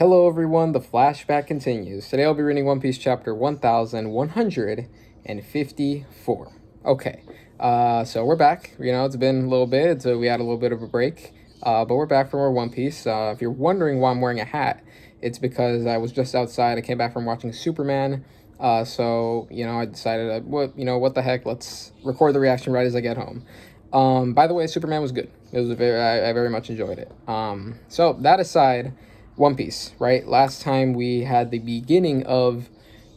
Hello everyone, the flashback continues. Today I'll be reading One Piece chapter 1154. Okay, so we're back. It's been a little bit, so we had a little bit of a break. But we're back for more One Piece. If you're wondering why I'm wearing a hat, it's because I was just outside. I came back from watching Superman. So I decided, what the heck, let's record the reaction right as I get home. By the way, Superman was good. It was I very much enjoyed it. So that aside, One Piece, right? Last time we had the beginning of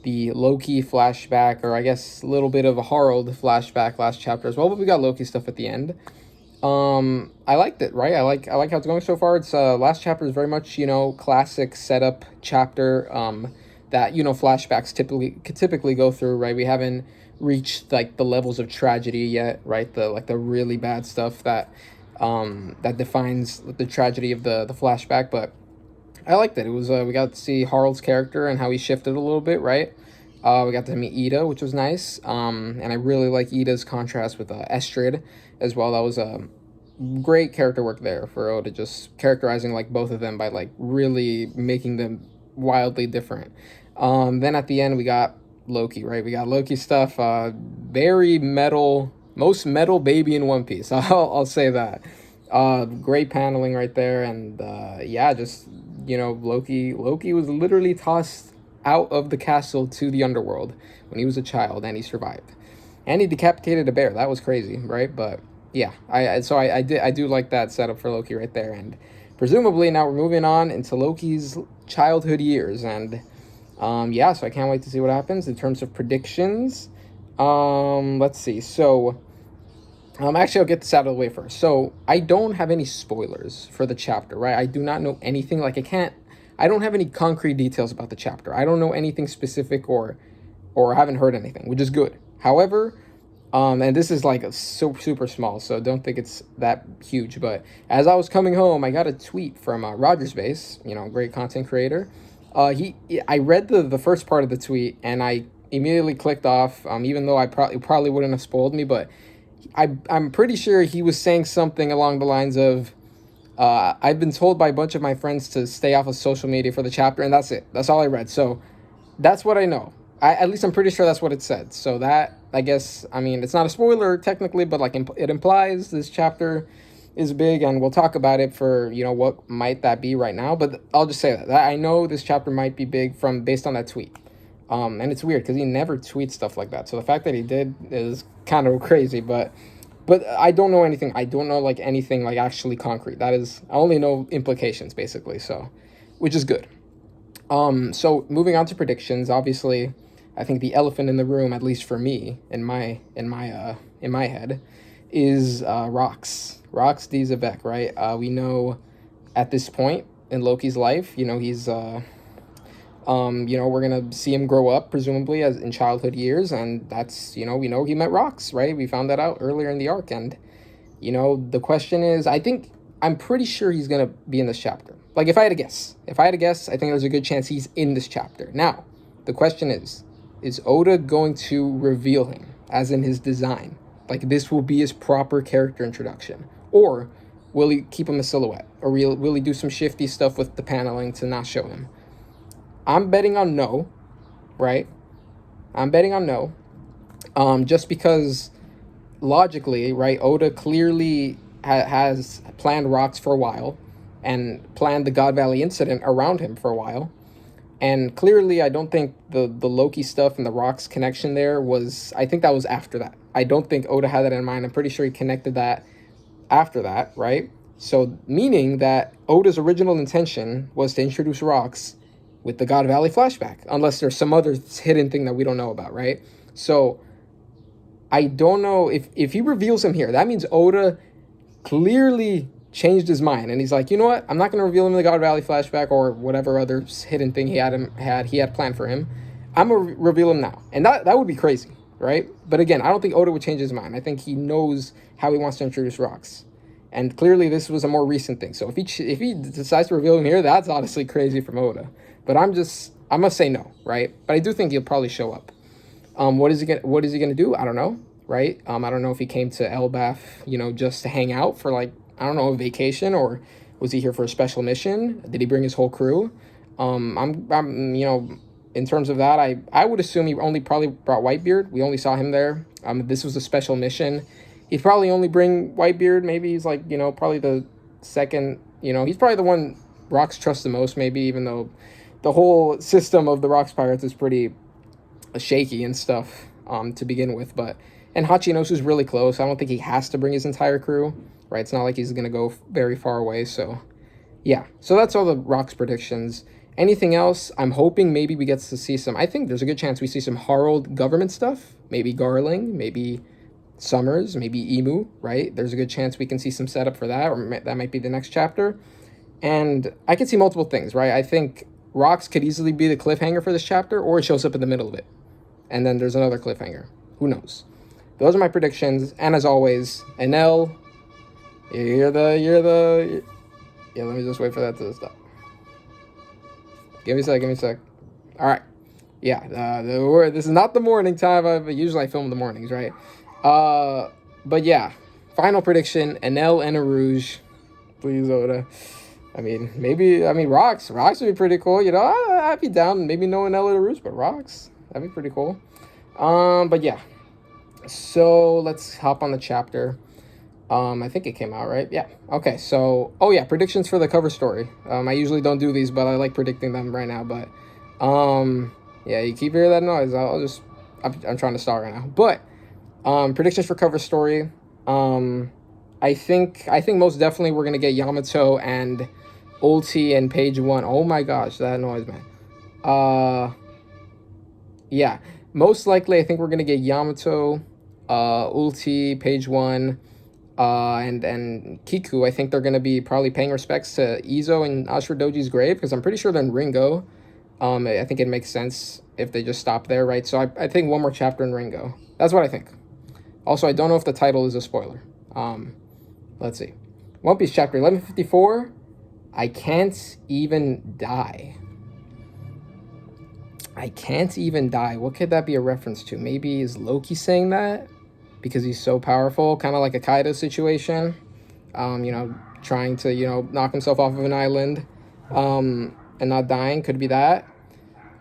the Loki flashback, or I guess a little bit of a Harald flashback last chapter as well, but we got Loki stuff at the end. I liked it, right? I like how it's going so far. It's last chapter is very much, classic setup chapter that, flashbacks typically go through, right? We haven't reached like the levels of tragedy yet, right? The really bad stuff that that defines the tragedy of the flashback, but I liked it. It was we got to see Harald's character and how he shifted a little bit, right? We got to meet Ida, which was nice. And I really like Ida's contrast with Estrid as well. That was a great character work there for Oda, just characterizing like both of them by like really making them wildly different. Then at the end we got Loki, right? We got Loki stuff. Very metal, most metal baby in One Piece. I'll say that. Great paneling right there, and yeah, just Loki was literally tossed out of the castle to the underworld when he was a child, and he survived, and he decapitated a bear. That was crazy, right? But yeah, I do like that setup for Loki right there, and presumably now we're moving on into Loki's childhood years, and yeah, so I can't wait to see what happens in terms of predictions. Let's see. So actually, I'll get this out of the way first. So, I don't have any spoilers for the chapter, right? I do not know anything. Like, I don't have any concrete details about the chapter. I don't know anything specific or haven't heard anything, which is good. However, and this is like super small, so don't think it's that huge. But as I was coming home, I got a tweet from Roger's Base, great content creator. I read the first part of the tweet, and I immediately clicked off, even though I probably wouldn't have spoiled me, but I'm pretty sure he was saying something along the lines of, I've been told by a bunch of my friends to stay off of social media for the chapter, and that's it. That's all I read. So that's what I know. At least I'm pretty sure that's what it said. So that, I guess, it's not a spoiler technically, but like it implies this chapter is big, and we'll talk about it for, what might that be right now. But I'll just say that I know this chapter might be big based on that tweet. And it's weird because he never tweets stuff like that. So the fact that he did is kind of crazy, but I don't know anything. I don't know like anything like actually concrete. I only know implications basically. So, which is good. So moving on to predictions, obviously, I think the elephant in the room, at least for me, in my head, is Rox D. XEBEC, right? We know at this point in Loki's life, he's we're gonna see him grow up presumably as in childhood years, and that's we know he met Rox, right? We found that out earlier in the arc, and the question is, I'm pretty sure he's gonna be in this chapter. Like if I had to guess, I think there's a good chance he's in this chapter. Now, the question is Oda going to reveal him as in his design? Like this will be his proper character introduction, or will he keep him a silhouette, or will he do some shifty stuff with the paneling to not show him? I'm betting on no, right? I'm betting on no. Just because logically, right, Oda clearly has planned Rox for a while and planned the God Valley incident around him for a while. And clearly, I don't think the Loki stuff and the Rox connection there I think that was after that. I don't think Oda had that in mind. I'm pretty sure he connected that after that, right? So meaning that Oda's original intention was to introduce Rox with the God Valley flashback, unless there's some other hidden thing that we don't know about, right? So I don't know if he reveals him here, that means Oda clearly changed his mind, and he's like, you know what? I'm not going to reveal him in the God Valley flashback or whatever other hidden thing he had planned for him. I'm going to reveal him now, and that would be crazy, right? But again, I don't think Oda would change his mind. I think he knows how he wants to introduce Rox. And clearly this was a more recent thing. So if he decides to reveal him here, that's honestly crazy from Oda. But I'm gonna say no, right? But I do think he'll probably show up. What is he gonna do? I don't know, right? I don't know if he came to Elbaph, just to hang out for like, I don't know, a vacation, or was he here for a special mission? Did he bring his whole crew? I'm in terms of that, I would assume he only probably brought Whitebeard. We only saw him there. This was a special mission. He'd probably only bring Whitebeard. Maybe he's like, probably the second, he's probably the one Rocks trust the most, maybe, even though the whole system of the Rocks Pirates is pretty shaky and stuff to begin with. And Hachinosu's really close. I don't think he has to bring his entire crew, right? It's not like he's going to go very far away, so yeah. So that's all the Rocks predictions. Anything else? I'm hoping maybe we get to see some, I think there's a good chance we see some Harald government stuff, maybe Garling, maybe Summers, maybe Emu, right? There's a good chance we can see some setup for that, or that might be the next chapter. And I can see multiple things, right? I think Rocks could easily be the cliffhanger for this chapter, or it shows up in the middle of it. And then there's another cliffhanger. Who knows? Those are my predictions. And as always, Enel, yeah, let me just wait for that to stop. Give me a sec. All right. Yeah, this is not the morning time. Usually I film in the mornings, right? But yeah, final prediction, Enel and Arouge. Please, Oda. Rocks would be pretty cool. I'd be down. Maybe no Enel and Arouge, but Rocks. That'd be pretty cool. But yeah. So let's hop on the chapter. I think it came out, right? Yeah. Okay, so, predictions for the cover story. I usually don't do these, but I like predicting them right now, but, yeah, you keep hearing that noise, I'm trying to start right now, but, predictions for cover story, I think most definitely we're gonna get Yamato and Ulti and page 1. Oh my gosh, that noise, man. Yeah, most likely I think we're gonna get Yamato, Ulti, page 1, and Kiku. I think they're going to be probably paying respects to Izo and Ashura Doji's grave, because I'm pretty sure they're in Ringo. I think it makes sense if they just stop there, right? So I think one more chapter in Ringo. That's what I think. Also, I don't know if the title is a spoiler. Let's see. One Piece chapter 1154. I can't even die. I can't even die. What could that be a reference to? Maybe is Loki saying that? Because he's so powerful, kind of like a Kaido situation, trying to, knock himself off of an island, and not dying. Could be that.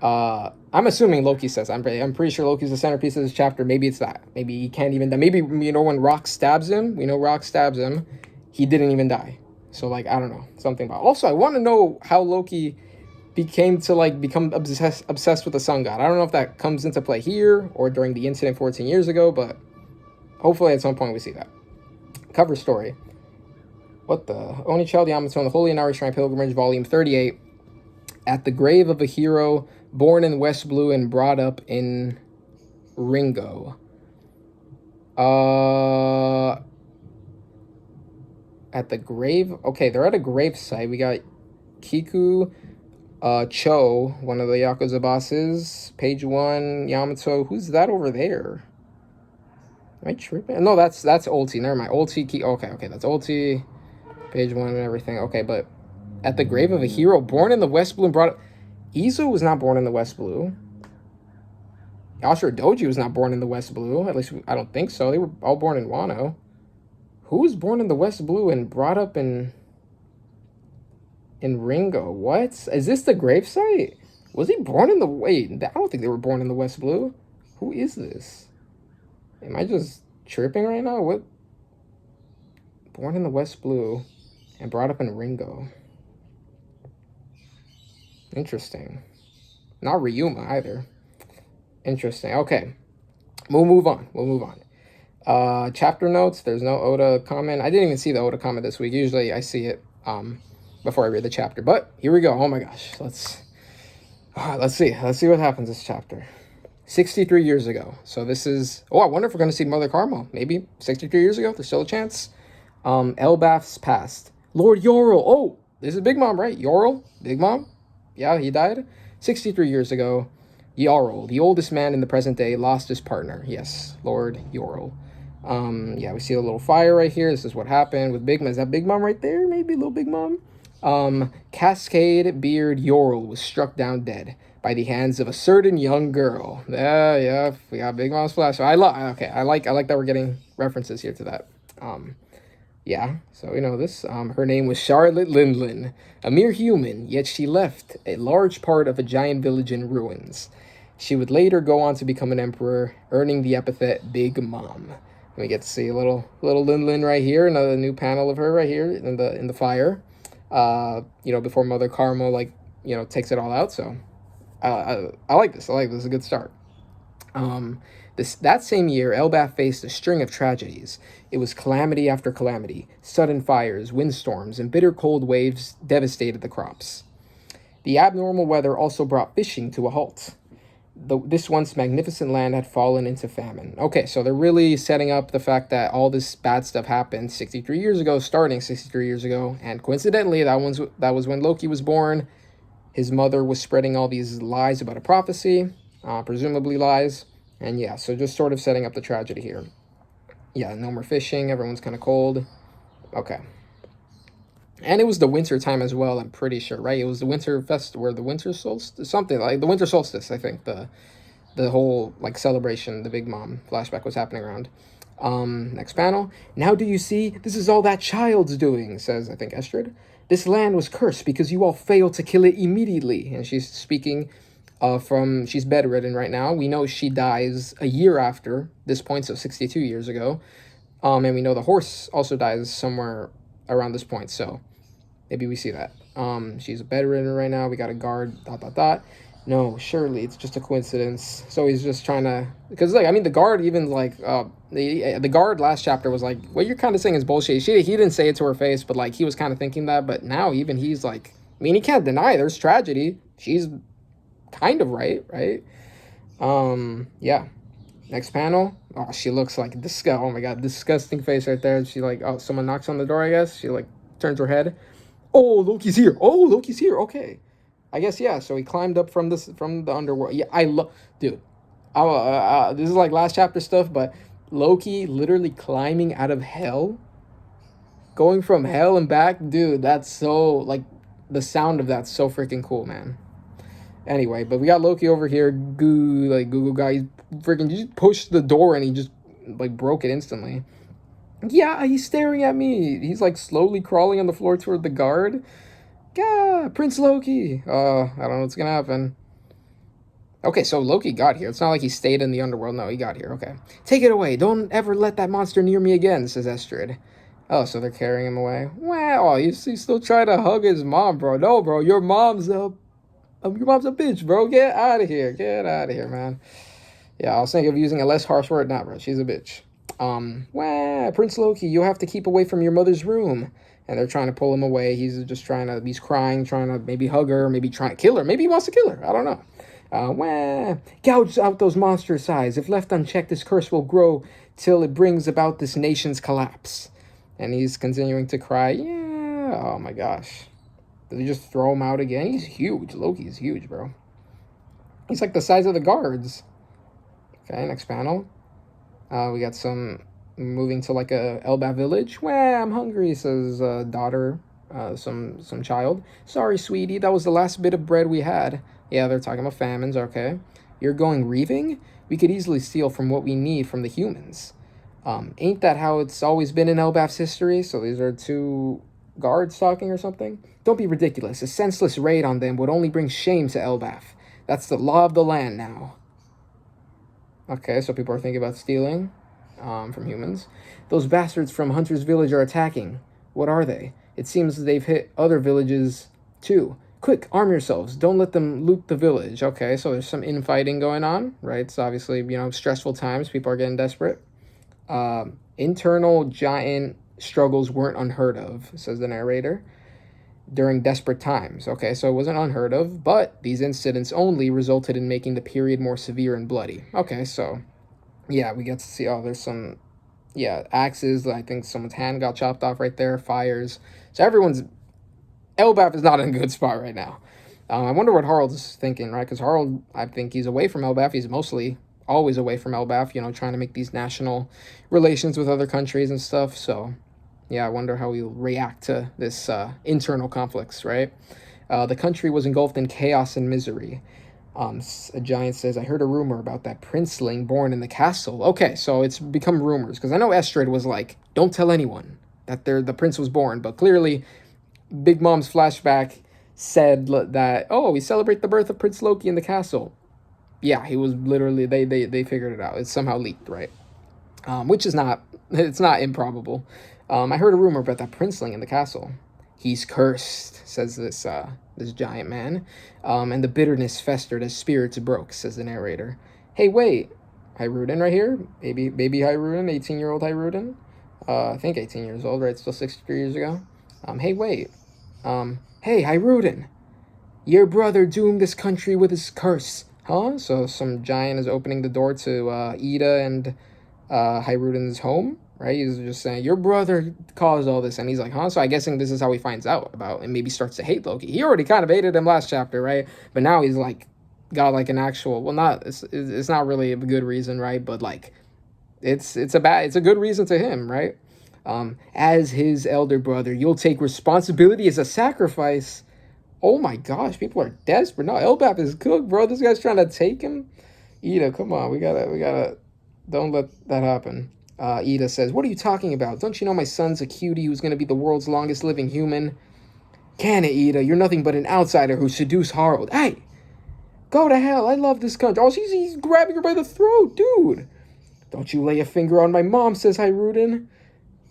I'm assuming Loki says. I'm pretty sure Loki's the centerpiece of this chapter. Maybe it's that. Maybe he can't even die. Maybe, when Rock stabs him, he didn't even die. So, I don't know. Something about. Also, I want to know how Loki become obsessed with the sun god. I don't know if that comes into play here or during the incident 14 years ago, but hopefully at some point we see that. Cover story. What the? Onichild Yamato on the Holy Inari Shrine Pilgrimage, Volume 38. At the grave of a hero born in West Blue and brought up in Ringo. At the grave? Okay, they're at a grave site. We got Kiku, Cho, one of the Yakuza bosses. Page 1, Yamato. Who's that over there? Am I tripping? No, that's Ulti. Never mind. Ulti. Okay. That's Ulti. Page 1 and everything. Okay, but at the grave of a hero born in the West Blue and brought up. Izu was not born in the West Blue. Ashura Doji was not born in the West Blue. At least I don't think so. They were all born in Wano. Who was born in the West Blue and brought up in Ringo? What? Is this the gravesite? Was he born in the... Wait, I don't think they were born in the West Blue. Who is this? Am I just tripping right now? What? Born in the West Blue and brought up in Ringo. Interesting. Not Ryuma either. Interesting. Okay. We'll move on. Chapter notes. There's no Oda comment. I didn't even see the Oda comment this week. Usually I see it before I read the chapter. But here we go. Oh my gosh. Let's see. Let's see what happens this chapter. 63 years ago. So this is... Oh, I wonder if we're going to see Mother Carmel. Maybe 63 years ago. There's still a chance. Elbaph's past. Lord Yorl. Oh, this is Big Mom, right? Yorl? Big Mom? Yeah, he died 63 years ago. Jarl, the oldest man in the present day, lost his partner. Yes, Lord Jarl. Yeah, we see a little fire right here. This is what happened with Big Mom. Is that Big Mom right there? Maybe little Big Mom. Cascade Beard Jarl was struck down dead by the hands of a certain young girl. Yeah, we got Big Mom's flash. So I like that we're getting references here to that. Yeah, so we know this. Her name was Charlotte Lindlin, a mere human, yet she left a large part of a giant village in ruins. She would later go on to become an emperor, earning the epithet Big Mom. We get to see a little Lindlin right here, another new panel of her right here in the fire. Before Mother Karma takes it all out. So I like this. I like this. It's a good start. That same year, Elbaph faced a string of tragedies. It was calamity after calamity. Sudden fires, windstorms, and bitter cold waves devastated the crops. The abnormal weather also brought fishing to a halt. This once magnificent land had fallen into famine. Okay, so they're really setting up the fact that all this bad stuff happened 63 years ago, starting 63 years ago, and coincidentally, that was when Loki was born. His mother was spreading all these lies about a prophecy, presumably lies, and yeah, so just sort of setting up the tragedy here. Yeah, no more fishing, everyone's kind of cold. Okay. And it was the winter time as well, I'm pretty sure, right? It was the winter where the winter solstice, something like the winter solstice, I think, the whole like celebration, the Big Mom flashback was happening around. Next panel. Now do you see? This is all that child's doing, says, I think, Estrid. This land was cursed because you all failed to kill it immediately. And she's speaking she's bedridden right now. We know she dies a year after this point, so 62 years ago. And we know the horse also dies somewhere around this point, so maybe we see that. She's bedridden right now. We got a guard, ... No, surely it's just a coincidence. So he's just trying to, because the guard even the guard last chapter was like, what you're kind of saying is bullshit. He didn't say it to her face, but like he was kind of thinking that. But now even he's like, he can't deny there's tragedy. She's kind of right? Yeah. Next panel. Oh, she looks like oh my god, disgusting face right there. She someone knocks on the door, I guess. She turns her head. Oh, Loki's here. Okay. I guess, yeah, so he climbed up from the underworld. Yeah, dude. This is like last chapter stuff, but Loki literally climbing out of hell, going from hell and back, dude, that's so, the sound of that's so freaking cool, man. Anyway, but we got Loki over here, Google guy, he freaking just pushed the door and he just, broke it instantly. Yeah, he's staring at me. He's, slowly crawling on the floor toward the guard. Yeah, Prince Loki. I don't know what's gonna happen. Okay, so Loki got here. It's not like he stayed in the underworld. No, he got here. Okay. Take it away. Don't ever let that monster near me again, says Estrid. Oh, so they're carrying him away. Wow, you still try to hug his mom, bro. No, bro, your mom's a bitch, bro. Get out of here. Get out of here, man. Yeah, I was thinking of using a less harsh word. Nah, bro, she's a bitch. Prince Loki, you have to keep away from your mother's room. And they're trying to pull him away. He's crying, trying to maybe hug her, maybe trying to kill her. Maybe he wants to kill her. I don't know. Gouge out those monster's eyes. If left unchecked, this curse will grow till it brings about this nation's collapse. And he's continuing to cry. Yeah. Oh my gosh. Did they just throw him out again? He's huge. Loki's huge, bro. He's like the size of the guards. Okay, next panel. We got moving to a Elbaph village. I'm hungry, says daughter, some child. Sorry, sweetie, that was the last bit of bread we had. Yeah, they're talking about famines, okay. You're going reaving? We could easily steal from what we need from the humans. Ain't that how it's always been in Elbaph's history? So these are two guards talking or something? Don't be ridiculous. A senseless raid on them would only bring shame to Elbaph. That's the law of the land now. Okay, so people are thinking about stealing from humans. Those bastards from Hunter's village are attacking. What are they? It seems they've hit other villages too. Quick, arm yourselves. Don't let them loot the village. Okay, so there's some infighting going on, right? It's obviously, stressful times. People are getting desperate. Internal giant struggles weren't unheard of, says the narrator, during desperate times. Okay, so it wasn't unheard of, but these incidents only resulted in making the period more severe and bloody. Okay, so yeah, we get to see, there's some, axes. I think someone's hand got chopped off right there, fires. So Elbaph is not in a good spot right now. I wonder what Harald's thinking, right? Because Harald, I think he's away from Elbaph. He's mostly always away from Elbaph, trying to make these national relations with other countries and stuff. So, yeah, I wonder how he'll react to this internal conflicts, right? The country was engulfed in chaos and misery. A giant says, I heard a rumor about that princeling born in the castle. Okay, so it's become rumors, because I know Estrid was like, don't tell anyone. that the prince was born. But clearly, Big Mom's flashback said that, oh, we celebrate the birth of Prince Loki in the castle. Yeah, he was literally, they figured it out. It's somehow leaked, right? Which is not, it's not improbable. I heard a rumor about that princeling in the castle. He's cursed, says this giant man. And the bitterness festered as spirits broke, says the narrator. Hey, wait, Hyruden right here? Baby Hyruden, 18-year-old Hyruden? I think 18 years old, right? Still 63 years ago. Hey, wait. Hey, Hyruden. Your brother doomed this country with his curse. Huh? So some giant is opening the door to Ida and Hyruden's home, right? He's just saying, your brother caused all this. And he's like, huh? So I'm guessing this is how he finds out about and maybe starts to hate Loki. He already kind of hated him last chapter, right? But now he's like, got like an actual, well, not, it's not really a good reason, right? But like, it's a good reason to him, right? As his elder brother, you'll take responsibility as a sacrifice. Oh my gosh, people are desperate. No, Elbaph is cooked, bro. This guy's trying to take him. Ida, come on, we gotta, don't let that happen. Ida says, what are you talking about? Don't you know my son's a cutie who's gonna be the world's longest living human? Can it, Ida? You're nothing but an outsider who seduced Harald. Hey, go to hell. I love this country. Oh, he's grabbing her by the throat, dude. Don't you lay a finger on my mom, says Hyruden.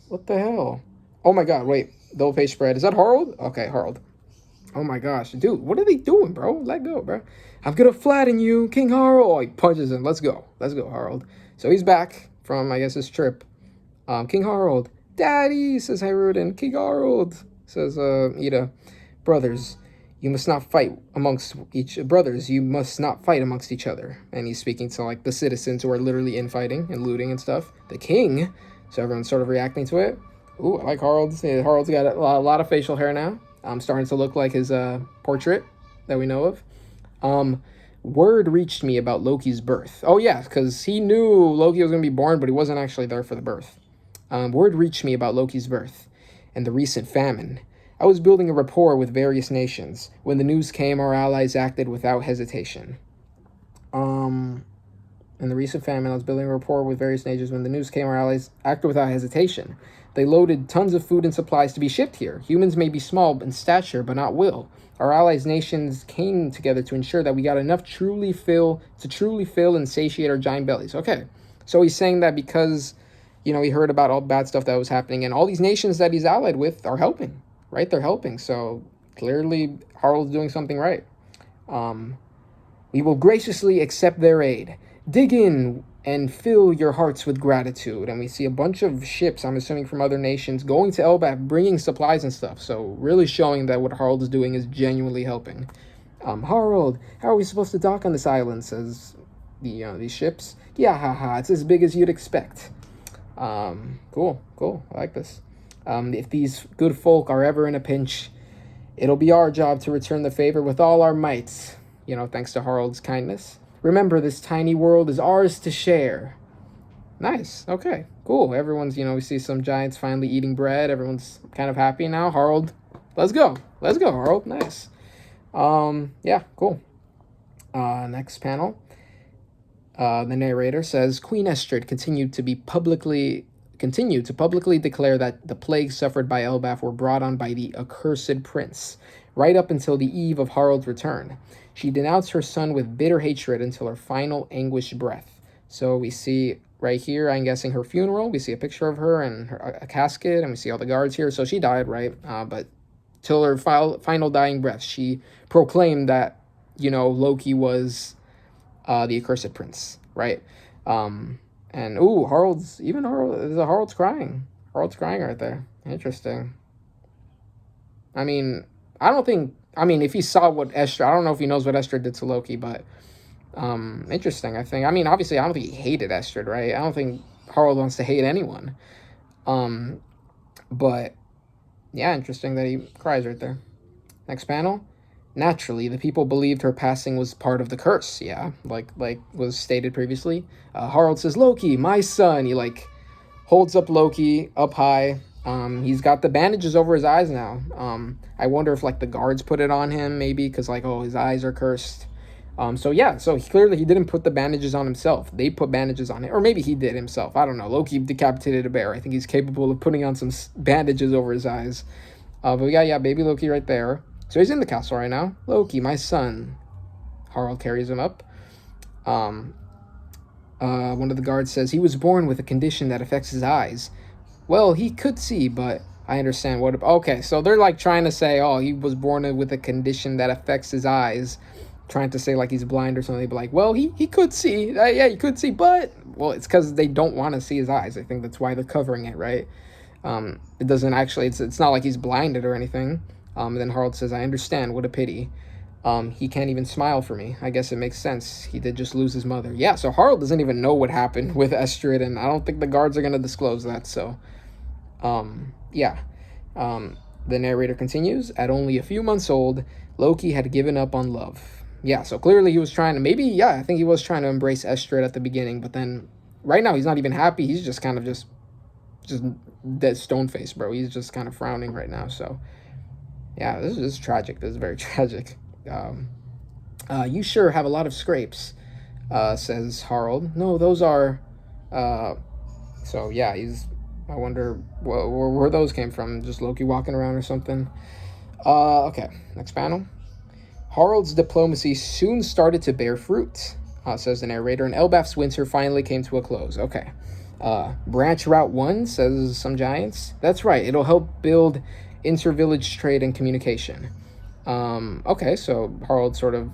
What the hell? Oh my god, wait. Double page spread. Is that Harald? Okay, Harald. Oh my gosh, dude, what are they doing, bro? Let go, bro. I'm gonna flatten you, King Harald. Oh, he punches him. Let's go, Harald. So he's back from, I guess, his trip. King Harald. Daddy, says Hyruden. King Harald, says Ida. Brothers, you must not fight amongst each other. And he's speaking to like the citizens who are literally infighting and looting and stuff. The king. So everyone's sort of reacting to it. Ooh, I like Harald. Yeah, Harald's got a lot of facial hair now. Starting to look like his portrait that we know of. Word reached me about Loki's birth. Oh, yeah, because he knew Loki was going to be born, but he wasn't actually there for the birth. Word reached me about Loki's birth and the recent famine. I was building a rapport with various nations. When the news came, our allies acted without hesitation. In the recent famine, I was building a rapport with various nations. When the news came, our allies acted without hesitation. They loaded tons of food and supplies to be shipped here. Humans may be small in stature, but not will. Our allies' nations came together to ensure that we got enough to truly fill and satiate our giant bellies. Okay, so he's saying that because, he heard about all the bad stuff that was happening, and all these nations that he's allied with are helping, right? They're helping, so clearly Harald's doing something right. We will graciously accept their aid. Dig in and fill your hearts with gratitude. And we see a bunch of ships, I'm assuming from other nations, going to Elbaph, bringing supplies and stuff. So really showing that what Harald is doing is genuinely helping. Harald, how are we supposed to dock on this island, says these ships. Yeah, haha, it's as big as you'd expect. Cool, I like this. If these good folk are ever in a pinch, it'll be our job to return the favor with all our might, thanks to Harald's kindness. Remember, this tiny world is ours to share. Nice. Okay, cool. Everyone's, we see some giants finally eating bread. Everyone's kind of happy now. Harald, let's go. Let's go, Harald. Nice. Yeah, cool. Next panel. The narrator says, Queen Estrid continued to publicly declare that the plagues suffered by Elbaph were brought on by the accursed prince, right up until the eve of Harald's return. She denounced her son with bitter hatred until her final anguished breath. So we see right here, I'm guessing her funeral. We see a picture of her and a casket, and we see all the guards here. So she died, right? But till her final dying breath, she proclaimed that, Loki was the accursed prince, right? And Harald's crying. Harald's crying right there. Interesting. If he saw what Estrid, I don't know if he knows what Estrid did to Loki, but interesting, I think. Obviously, I don't think he hated Estrid, right? I don't think Harald wants to hate anyone. But, yeah, interesting that he cries right there. Next panel. Naturally, the people believed her passing was part of the curse, yeah, like was stated previously. Harald says, Loki, my son. He, holds up Loki up high. He's got the bandages over his eyes now. I wonder if, the guards put it on him, maybe, because, his eyes are cursed. So yeah, so clearly he didn't put the bandages on himself. They put bandages on it, or maybe he did himself. I don't know. Loki decapitated a bear. I think he's capable of putting on some bandages over his eyes. But we got, yeah, baby Loki right there. So he's in the castle right now. Loki, my son. Harald carries him up. One of the guards says, he was born with a condition that affects his eyes. Well, he could see, but I understand what... Okay, so they're like trying to say, oh, he was born with a condition that affects his eyes. Trying to say like he's blind or something. But like, well, he could see. Yeah, he could see, but... Well, it's because they don't want to see his eyes. I think that's why they're covering it, right? It doesn't actually... It's not like he's blinded or anything. And then Harald says, I understand. What a pity. He can't even smile for me. I guess it makes sense. He did just lose his mother. Yeah, so Harald doesn't even know what happened with Estrid, and I don't think the guards are going to disclose that, so... yeah. The narrator continues, at only a few months old, Loki had given up on love. Yeah, so clearly he was trying to... Maybe, yeah, I think he was trying to embrace Estrid at the beginning, but then... Right now, he's not even happy. He's just kind of just dead stone-faced, bro. He's just kind of frowning right now, so... Yeah, this is tragic. This is very tragic. You sure have a lot of scrapes, says Harald. No, those are, so yeah, I wonder where those came from. Just Loki walking around or something. Okay, next panel. Harald's diplomacy soon started to bear fruit, says the narrator, and Elbaph's winter finally came to a close. Okay. Branch Route 1, says some giants. That's right, it'll help build inter-village trade and communication. Okay, so Harald sort of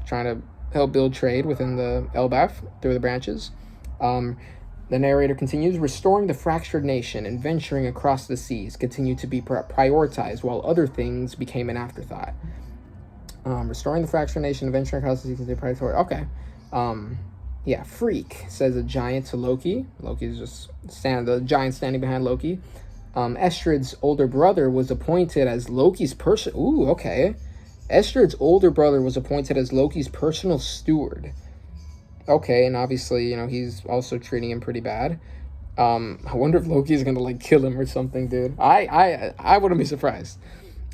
trying to help build trade within the Elbaph through the branches. The narrator continues, restoring the fractured nation and venturing across the seas continued to be prioritized while other things became an afterthought. Restoring the fractured nation and venturing across the seas continued to be prioritized. Okay. Yeah, freak, says a giant to Loki. Loki's just the giant standing behind Loki. Estrid's older brother was appointed as Loki's Ooh, okay. Estrid's older brother was appointed as Loki's personal steward. Okay, and obviously, he's also treating him pretty bad. I wonder if Loki's gonna, like, kill him or something, dude. I wouldn't be surprised.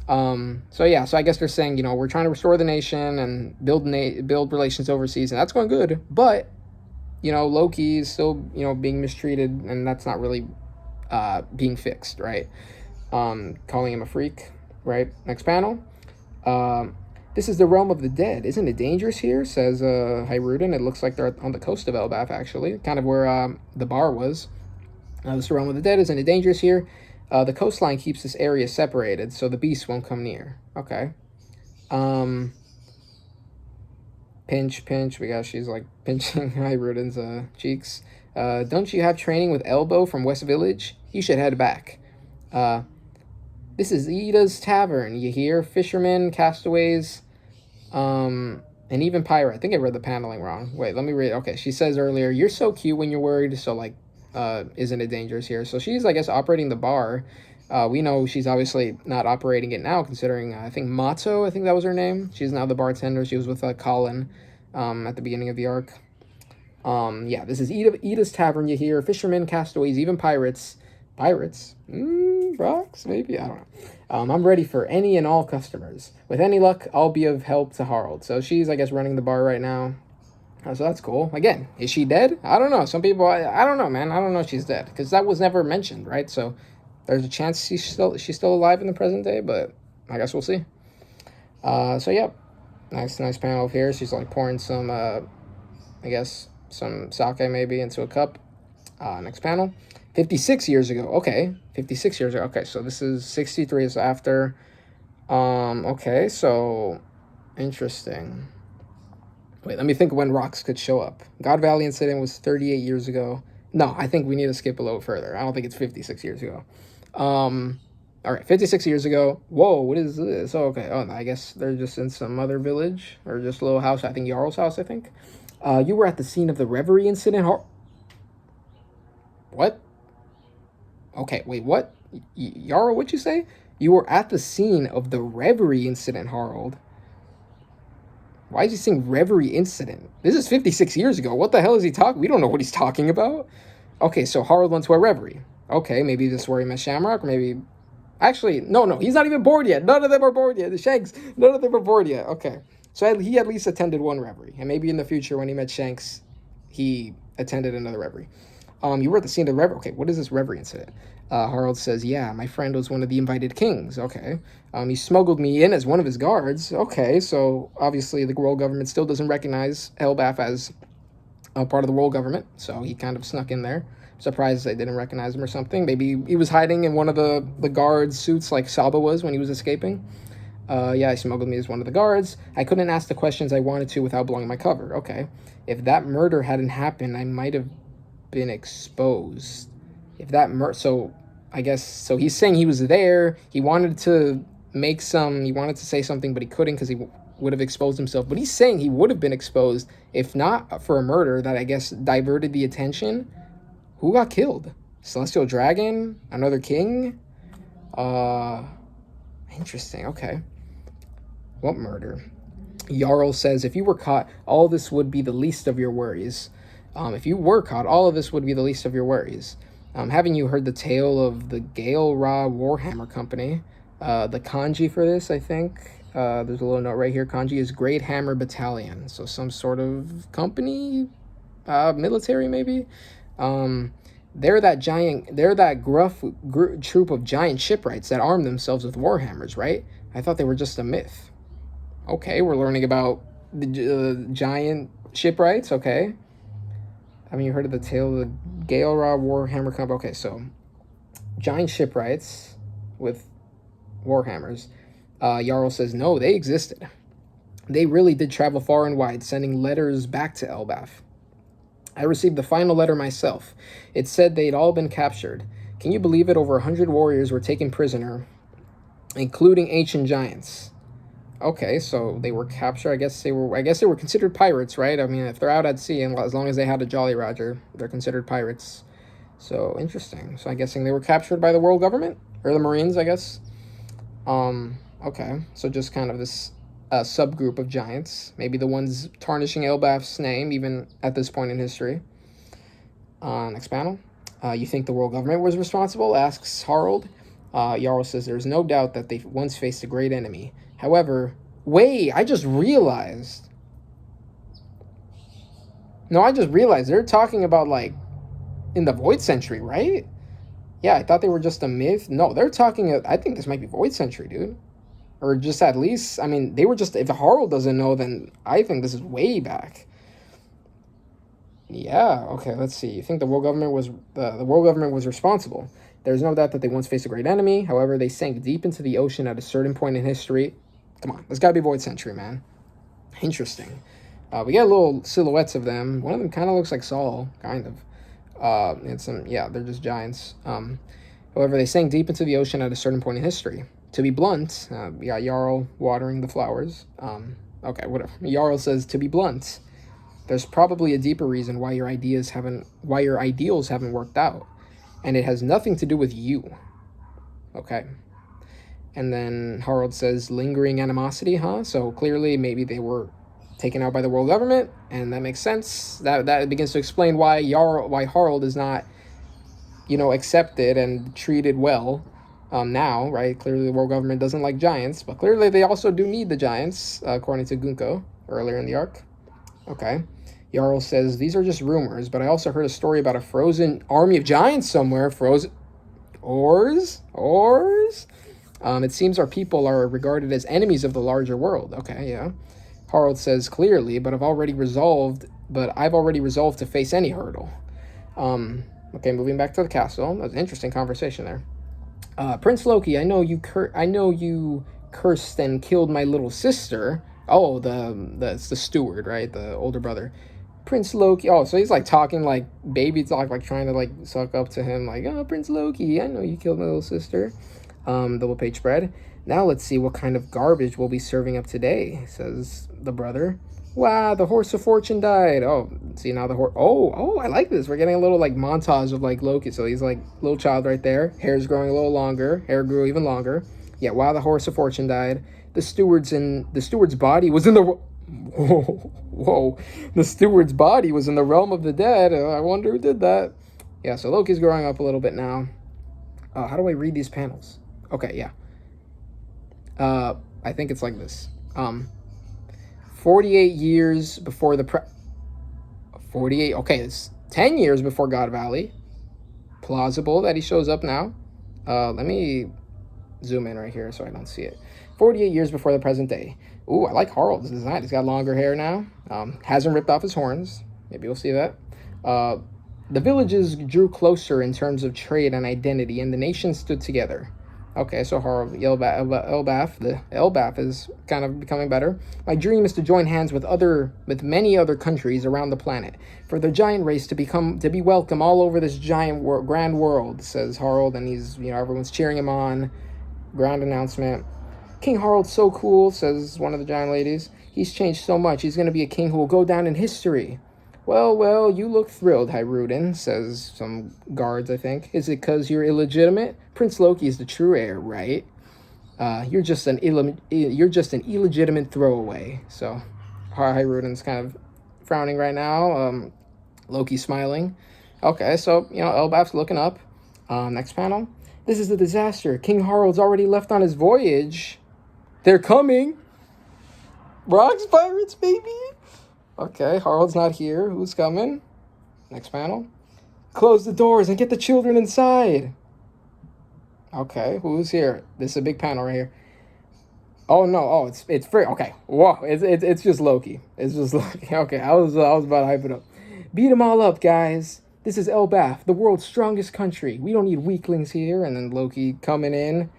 So yeah, so I guess they're saying, we're trying to restore the nation and build relations overseas, and that's going good, but, Loki is still, being mistreated, and that's not really... being fixed, right? Calling him a freak, right? Next panel. This is the realm of the dead. Isn't it dangerous here? Says Hyrudin. It looks like they're on the coast of Elbaph, actually. Kind of where the bar was. This is the realm of the dead. Isn't it dangerous here? The coastline keeps this area separated, so the beasts won't come near. Okay. Pinch. She's like pinching Hyrudin's cheeks. Don't you have training with Elbow from West Village? You should head back. This is Ida's Tavern, you hear? Fishermen, castaways, and even pirate. I think I read the paneling wrong. Wait, let me read. Okay, she says earlier, you're so cute when you're worried, so, like, isn't it dangerous here? So she's, I guess, operating the bar. We know she's obviously not operating it now, considering, I think Mato, I think that was her name. She's now the bartender. She was with Colin at the beginning of the arc. Yeah, this is Ida's Tavern, you hear? Fishermen, castaways, even pirates. Pirates? Rocks? Maybe? I don't know. I'm ready for any and all customers. With any luck, I'll be of help to Harald. So she's, I guess, running the bar right now. So that's cool. Again, is she dead? I don't know. Some people, I don't know, man. I don't know if she's dead. Because that was never mentioned, right? So there's a chance she's still alive in the present day, but I guess we'll see. So, yeah. Nice panel here. She's, like, pouring some, I guess... some sake maybe into a cup. Next panel. 56 years ago. Okay. 56 years ago. Okay, so this is 63 years after. Okay, so interesting. Wait, let me think when rocks could show up. God Valley incident was 38 years ago. No, I think we need to skip a little further. I don't think it's 56 years ago. All right, 56 years ago. Whoa, what is this? Oh, okay. Oh, I guess they're just in some other village or just a little house. I think Jarl's house, I think. You were at the scene of the reverie incident. What? Okay, wait, what? Jarl, what'd you say? You were at the scene of the reverie incident, Harald. Why is he saying reverie incident? This is 56 years ago. What the hell is he talking? We don't know what he's talking about. Okay, so Harald went to a reverie. Okay, maybe this is where he met Shamrock, or maybe... Actually, no, he's not even bored yet. None of them are bored yet. The Shanks, none of them are bored yet. Okay. So he at least attended one reverie, and maybe in the future when he met Shanks, he attended another reverie. You were at the scene of the reverie. Okay, what is this reverie incident? Harald says, yeah, my friend was one of the invited kings. Okay. He smuggled me in as one of his guards. Okay, so obviously the world government still doesn't recognize Elbaph as part of the world government, so he kind of snuck in there. Surprised they didn't recognize him or something. Maybe he was hiding in one of the guard suits like Saba was when he was escaping. Yeah, he smuggled me as one of the guards. I couldn't ask the questions I wanted to without blowing my cover. Okay. If that murder hadn't happened, I might have been exposed. If that so I guess, so he's saying he was there, he wanted to he wanted to say something, but he couldn't because he would have exposed himself. But he's saying he would have been exposed if not for a murder that I guess diverted the attention. Who got killed? Celestial Dragon? Another king? Interesting, okay. What murder? Jarl says, if you were caught, all this would be the least of your worries. If you were caught, all of this would be the least of your worries. Haven't you heard the tale of the Gale Ra Warhammer Company? The kanji for this, I think, there's a little note right here. Kanji is Great Hammer Battalion. So some sort of company, military maybe. They're that gruff troop of giant shipwrights that arm themselves with warhammers, right? I thought they were just a myth. Okay, we're learning about the giant shipwrights, okay. Haven't you heard of the tale of the Gale Ra Warhammer Company? Okay, so giant shipwrights with warhammers. Jarl says, no, they existed. They really did travel far and wide, sending letters back to Elbaph. I received the final letter myself. It said they'd all been captured. Can you believe it? Over 100 warriors were taken prisoner, including ancient giants. Okay, so they were captured. I guess they were considered pirates, right? I mean, if they're out at sea, and as long as they had a Jolly Roger, they're considered pirates. So interesting. So I'm guessing they were captured by the world government or the Marines, I guess. Okay, so just kind of this subgroup of giants, maybe the ones tarnishing Elbaph's name, even at this point in history. Next panel. You think the world government was responsible? Asks Harald. Jarl says there's no doubt that they once faced a great enemy. However, wait, I just realized they're talking about, like, in the Void Century, right? Yeah, I thought they were just a myth. No, they're talking, I think this might be Void Century, dude. Or just at least, I mean, they were just, if Harald doesn't know, then I think this is way back. Yeah, okay, let's see. You think the world government was responsible? There's no doubt that they once faced a great enemy. However, they sank deep into the ocean at a certain point in history. Come on, there's got to be Void Century, man. Interesting. We get little silhouettes of them. One of them kind of looks like Saul, kind of. They're just giants. However, they sank deep into the ocean at a certain point in history. To be blunt, we got Jarl watering the flowers. Okay, whatever. Jarl says, to be blunt, there's probably a deeper reason why your ideals haven't worked out. And it has nothing to do with you. Okay. And then Harald says, lingering animosity, huh? So clearly maybe they were taken out by the world government, and that makes sense. That begins to explain why Harald is not, accepted and treated well now, right? Clearly the world government doesn't like giants, but clearly they also do need the giants, according to Gunko earlier in the arc. Okay. Jarl says, these are just rumors, but I also heard a story about a frozen army of giants somewhere. Frozen Ors? It seems our people are regarded as enemies of the larger world. Okay, yeah. Harald says, clearly, but I've already resolved to face any hurdle. Okay, moving back to the castle. That was an interesting conversation there. Prince Loki, I know you cursed and killed my little sister. Oh, it's the steward, right? The older brother. Prince Loki. Oh, so he's like talking like baby talk, like trying to like suck up to him, like, oh, Prince Loki, I know you killed my little sister. Double page spread. Now let's see what kind of garbage we'll be serving up today, says the brother. Wow, the horse of fortune died. Oh, see now the horse. Oh, I like this. We're getting a little like montage of like Loki. So he's like little child right there. Hair's growing a little longer. Hair grew even longer. Yeah, wow, the horse of fortune died. The steward's body was in the. Whoa. The steward's body was in the realm of the dead. I wonder who did that. Yeah, so Loki's growing up a little bit now. How do I read these panels? Okay, yeah. I think it's like this. 48 years before the 48, okay, it's 10 years before God Valley. Plausible that he shows up now. Let me zoom in right here so I don't see it. 48 years before the present day. Ooh, I like Harald's design. He's got longer hair now. Hasn't ripped off his horns. Maybe we'll see that. The villages drew closer in terms of trade and identity, and the nation stood together. Okay, so Harald, the Elbaph is kind of becoming better. My dream is to join hands with many other countries around the planet, for the giant race to be welcome all over this grand world, says Harald, and he's, everyone's cheering him on. Grand announcement. King Harald's so cool, says one of the giant ladies. He's changed so much. He's going to be a king who will go down in history. Well, you look thrilled, Hyrudin, says some guards, I think. Is it because you're illegitimate? Prince Loki is the true heir, right? You're just an illegitimate throwaway. So Hyrudin's kind of frowning right now. Loki's smiling. Okay, so, Elbaph's looking up. Next panel. This is a disaster. King Harald's already left on his voyage. They're coming. Rocks pirates, baby. Okay, Harald's not here. Who's coming? Next panel. Close the doors and get the children inside. Okay, who's here? This is a big panel right here. Oh no! Oh, it's free. Okay, whoa! It's just Loki. It's just Loki. Okay, I was about to hype it up. Beat them all up, guys. This is Elbaph, the world's strongest country. We don't need weaklings here. And then Loki coming in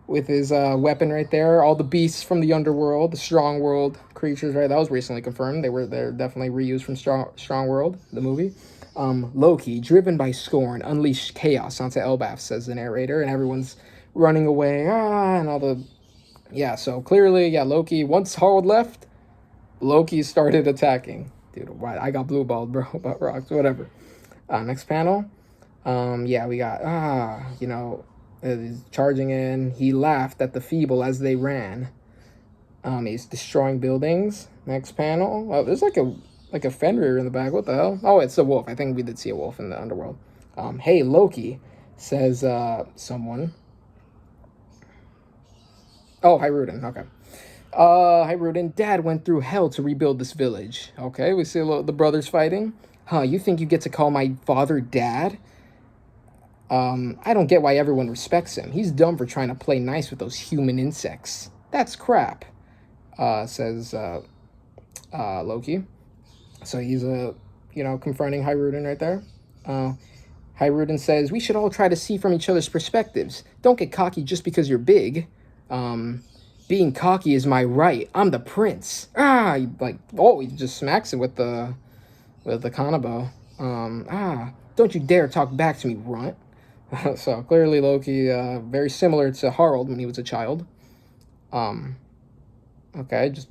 with his weapon right there. All the beasts from the underworld, the strong world creatures, right? That was recently confirmed. They're definitely reused from Strong World, the movie. Loki, driven by scorn, unleashed chaos onto Elbaph, says the narrator, and everyone's running away. And all the... Yeah, so clearly, Loki, once Harald left, Loki started attacking. Dude, I got blue balled, bro, about rocks, whatever. Next panel. We got, he's charging in. He laughed at the feeble as they ran. He's destroying buildings. Next panel. Oh, there's like a Fenrir in the back. What the hell? Oh, it's a wolf. I think we did see a wolf in the underworld. Hey, Loki, says someone. Oh, Hyrudin. Okay. Hyrudin, Dad went through hell to rebuild this village. Okay, we see the brothers fighting. Huh, you think you get to call my father Dad? I don't get why everyone respects him. He's dumb for trying to play nice with those human insects. That's crap, says Loki. So he's, confronting Hyrudin right there. Hyrudin says, we should all try to see from each other's perspectives. Don't get cocky just because you're big. Being cocky is my right. I'm the prince. He just smacks it with the kanabo. Don't you dare talk back to me, runt. So clearly Loki, very similar to Harald when he was a child. Okay, just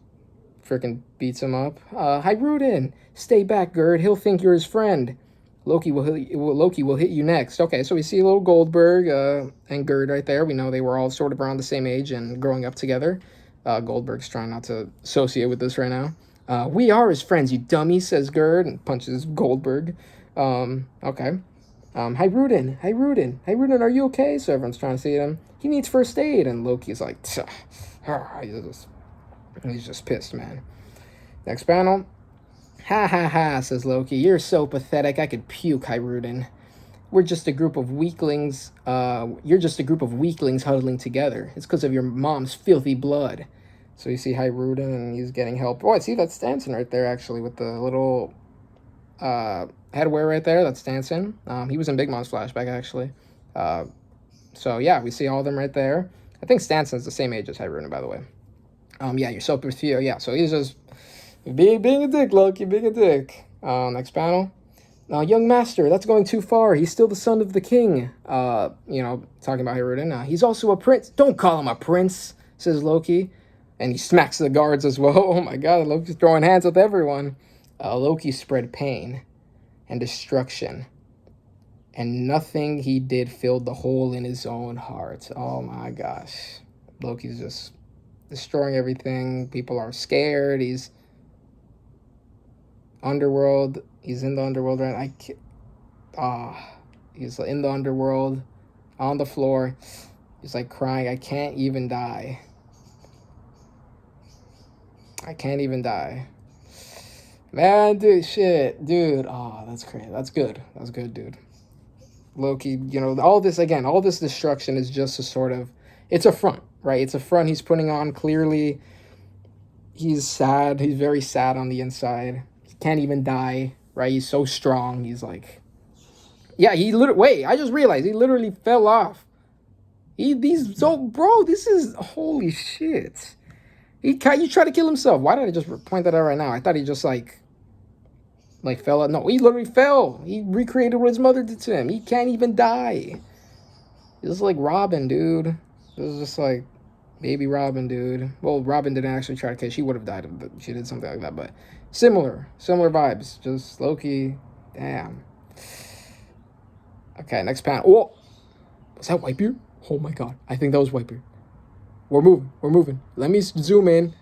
freaking beats him up. Hyrudin, stay back, Gerd. He'll think you're his friend. Loki will hit you next. Okay, so we see a little Goldberg and Gerd right there. We know they were all sort of around the same age and growing up together. Goldberg's trying not to associate with this right now. We are his friends, you dummy, says Gerd and punches Goldberg. Okay. Hyrudin, are you okay? So everyone's trying to see him. He needs first aid, and Loki's like, he's just pissed, man. Next panel. Ha, says Loki. You're so pathetic, I could puke, Hyrudin. We're just a group of weaklings. You're just a group of weaklings huddling together. It's because of your mom's filthy blood. So you see Hyrudin, and he's getting help. Oh, I see that's Stanson right there, actually, with the little headwear right there. That's Stanson. He was in Big Mom's flashback, actually. We see all of them right there. I think Stanson's the same age as Hyrudin, by the way. You're so pathetic. Yeah, so he's just being a dick, Loki, being a dick. Next panel. Young master, that's going too far. He's still the son of the king. Talking about Hyrudin. He's also a prince. Don't call him a prince, says Loki. And he smacks the guards as well. Oh my god, Loki's throwing hands with everyone. Loki spread pain and destruction. And nothing he did filled the hole in his own heart. Oh my gosh. Loki's just destroying everything. People are scared. He's underworld. He's in the underworld right now. He's in the underworld on the floor. He's like crying. I can't even die. I can't even die. Man, dude, shit. Dude, oh, that's crazy. That's good. That's good, dude. Loki, you know, all this, again, all this destruction is just a sort of, it's a front, right? It's a front he's putting on. Clearly, he's sad. He's very sad on the inside. He can't even die, right? He's so strong. He's like, yeah, he literally, wait, I just realized he literally fell off. Bro, this is, holy shit. He tried to kill himself. Why did I just point that out right now? I thought he just like fell out. No, he literally fell. He recreated what his mother did to him. He can't even die. This is like Robin, dude. This is just like baby Robin, dude. Well, Robin didn't actually try to kill. She would have died if she did something like that. But similar vibes. Just Loki. Damn. Okay, next panel. Whoa, was that Whitebeard? Oh my god, I think that was Whitebeard. We're moving. Let me zoom in.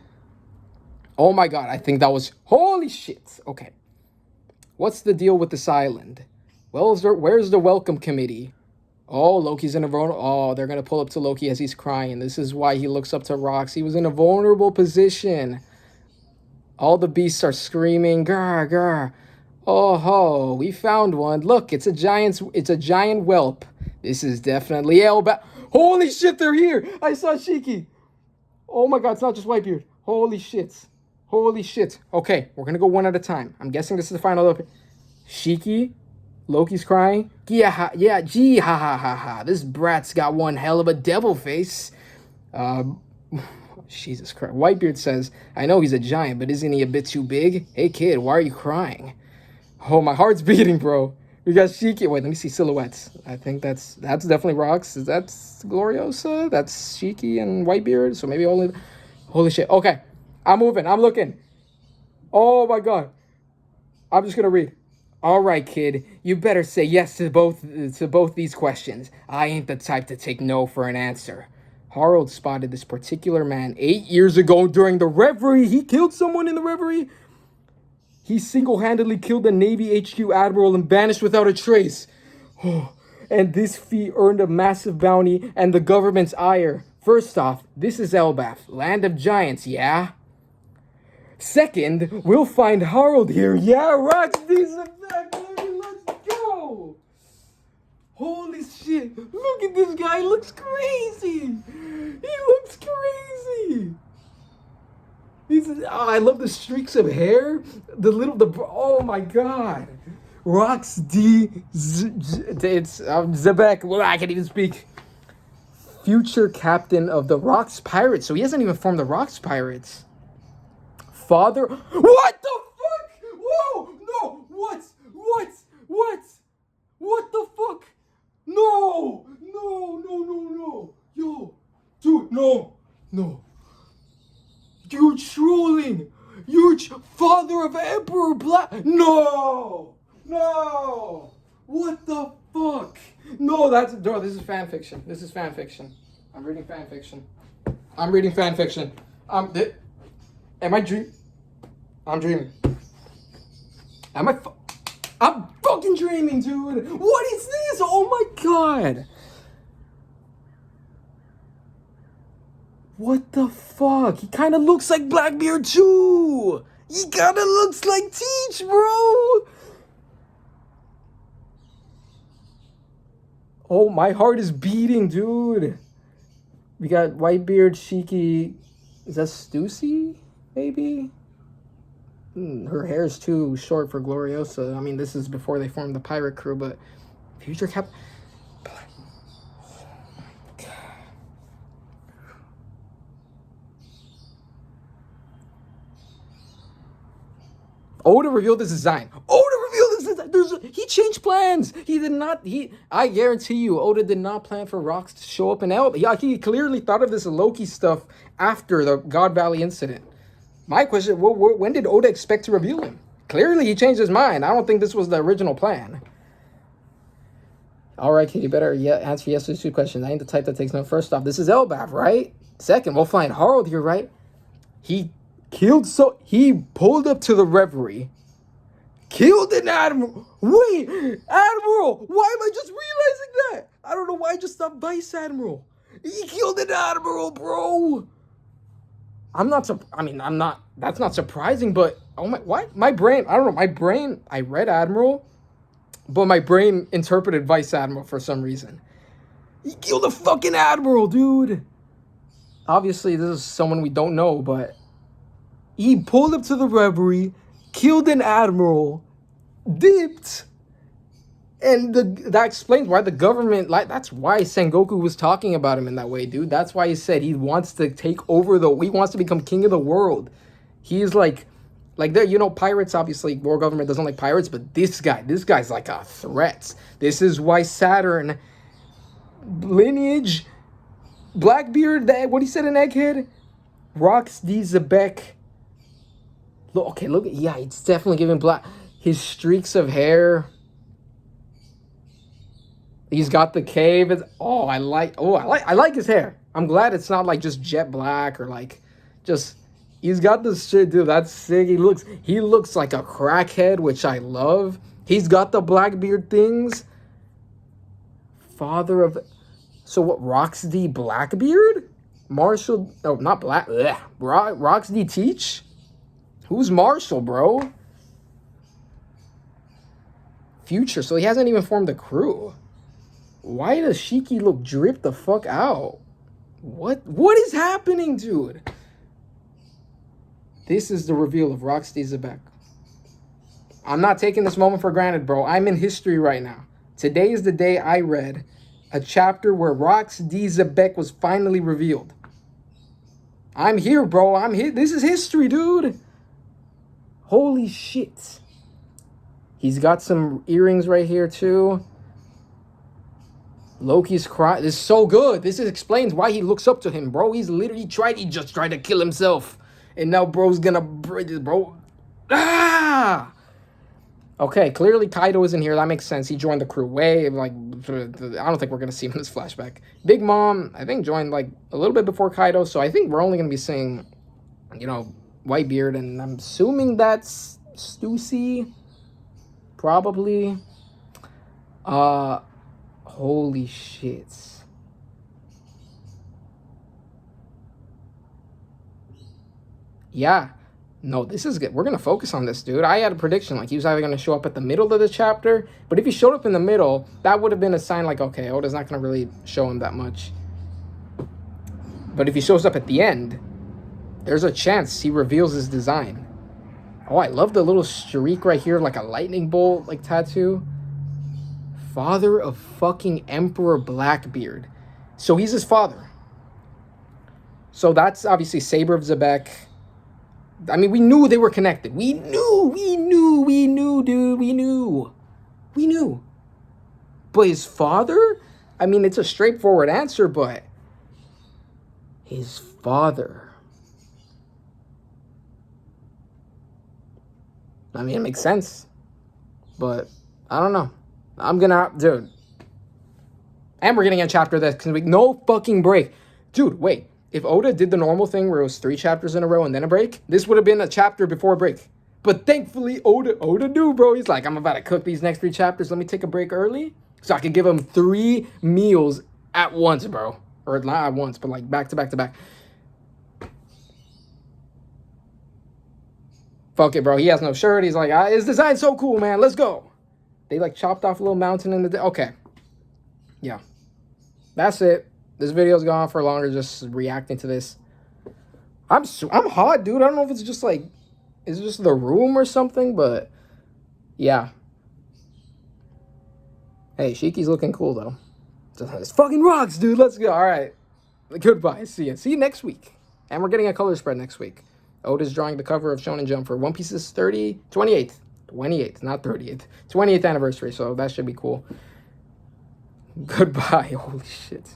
Oh my god, I think that was, holy shit. Okay. What's the deal with this island? Well, where's the welcome committee? Oh, Loki's in a vulnerable, oh, they're going to pull up to Loki as he's crying. This is why he looks up to rocks. He was in a vulnerable position. All the beasts are screaming, grr, grr. Oh ho, we found one. Look, it's a giant whelp. This is definitely Elbaph. Holy shit, they're here. I saw Shiki. Oh my god, it's not just Whitebeard. Holy shit. Holy shit. Okay, we're gonna go one at a time. I'm guessing this is the final up. Shiki, Loki's crying. Yeah, gee, ha ha ha ha. This brat's got one hell of a devil face. Jesus Christ. Whitebeard says, I know he's a giant, but isn't he a bit too big? Hey kid, why are you crying? Oh, my heart's beating, bro. We got Shiki. Wait, let me see silhouettes. I think that's definitely rocks. That's Gloriosa. That's Shiki and Whitebeard. So maybe only. Holy shit. Okay, I'm moving. I'm looking. Oh my god. I'm just gonna read. All right, kid. You better say yes to both these questions. I ain't the type to take no for an answer. Harald spotted this particular man 8 years ago during the reverie. He killed someone in the reverie. He single-handedly killed a Navy HQ admiral and vanished without a trace. And this feat earned a massive bounty and the government's ire. First off, this is Elbaph, land of giants, yeah? Second, we'll find Harald here. Yeah, rocks, these are back, baby, let's go! Holy shit, look at this guy, he looks crazy! He looks crazy! I love the streaks of hair. Oh my god. Rocks it's XEBEC. Well, I can't even speak. Future captain of the Rocks Pirates. So he hasn't even formed the Rocks Pirates. Father. What the fuck? Whoa! No! What? What the fuck? No! Yo! Dude, no! You're trolling! Father of Emperor Black. No! What the fuck? No, this is fan fiction. I'm reading fan fiction. Am I dreaming? I'm dreaming. I'm fucking dreaming, dude. What is this? Oh my god. What the fuck? He kind of looks like Blackbeard too. He kind of looks like Teach, bro. Oh, my heart is beating, dude. We got Whitebeard, Shiki. Is that Stussy? Maybe? Her hair is too short for Gloriosa. I mean, this is before they formed the pirate crew, but future cap. Oda revealed his design. He changed plans. He did not. I guarantee you, Oda did not plan for Rocks to show up in Elbaph. He clearly thought of this Loki stuff after the God Valley incident. My question: when did Oda expect to reveal him? Clearly, he changed his mind. I don't think this was the original plan. All right, kid, you better answer yes to these two questions. I ain't the type that takes no. First off, this is Elbaph, right? Second, we'll find Harald here, right? He pulled up to the reverie, killed an admiral. Wait, admiral, why am I just realizing that? I don't know why I just stopped vice admiral. He killed an admiral, bro. I'm not, I mean, I'm not, that's not surprising, but, oh my, what? My brain, I don't know, my brain, I read Admiral, but my brain interpreted Vice Admiral for some reason. He killed the fucking Admiral, dude. Obviously, this is someone we don't know, but he pulled up to the Reverie, killed an Admiral, dipped, and that explains why the government, like, that's why Sengoku was talking about him in that way, dude. That's why he said he wants to take over he wants to become king of the world. He's like there, you know, pirates, obviously, world government doesn't like pirates, but this guy's like a threat. This is why Saturn, lineage, Blackbeard, what he said in Egghead, Rox D. XEBEC. Look, okay, look, yeah, it's definitely giving black. His streaks of hair. He's got the cave. I like his hair. I'm glad it's not like just jet black or like just. He's got this shit, dude. That's sick. He looks like a crackhead, which I love. He's got the Blackbeard things. Father of. So what? Rox D. Blackbeard? Marshall. No, not Black. Rox D. Teach? Who's Marshall, bro? Future. So he hasn't even formed a crew. Why does Shiki look dripped the fuck out? What is happening, dude? This is the reveal of Rox D. XEBEC. I'm not taking this moment for granted, bro. I'm in history right now. Today is the day I read a chapter where Rox D. XEBEC was finally revealed. I'm here, bro. I'm here. This is history, dude. Holy shit. He's got some earrings right here, too. Loki's cry. This is so good. This explains why he looks up to him, bro. He just tried to kill himself. And now bro's gonna bro. Ah! Okay, clearly Kaido isn't here. That makes sense. He joined the crew way, like, I don't think we're gonna see him in this flashback. Big Mom, I think, joined like a little bit before Kaido, so I think we're only gonna be seeing, you know, Whitebeard, and I'm assuming that's Stussy. Probably. Holy shit. Yeah. No, this is good. We're going to focus on this, dude. I had a prediction. Like, he was either going to show up at the middle of the chapter, but if he showed up in the middle, that would have been a sign like, okay, Oda's not going to really show him that much. But if he shows up at the end, there's a chance he reveals his design. Oh, I love the little streak right here, like a lightning bolt, like, tattoo. Father of fucking Emperor Blackbeard. So he's his father. So that's obviously Saber of XEBEC. I mean, we knew they were connected. We knew, dude. We knew. But his father? I mean, it's a straightforward answer, but his father. I mean, it makes sense. But I don't know. I'm gonna, dude. And we're getting a chapter that's gonna be no fucking break. Dude, wait. If Oda did the normal thing where it was 3 chapters in a row and then a break, this would have been a chapter before a break. But thankfully, Oda knew, bro. He's like, I'm about to cook these next 3 chapters. Let me take a break early so I could give him 3 meals at once, bro. Or not at once, but like back to back to back. Fuck it, bro. He has no shirt. He's like, his design's so cool, man. Let's go. They like chopped off a little mountain in the... Okay. Yeah. That's it. This video's gone for longer just reacting to this. I'm hot, dude. I don't know if it's just like... Is it just the room or something? But... Yeah. Hey, Shiki's looking cool, though. It's fucking rocks, dude. Let's go. All right. Goodbye. See ya. See you next week. And we're getting a color spread next week. Oda's drawing the cover of Shonen Jump for One Piece's 28th, not 30th. 28th anniversary, so that should be cool. Goodbye. Holy shit.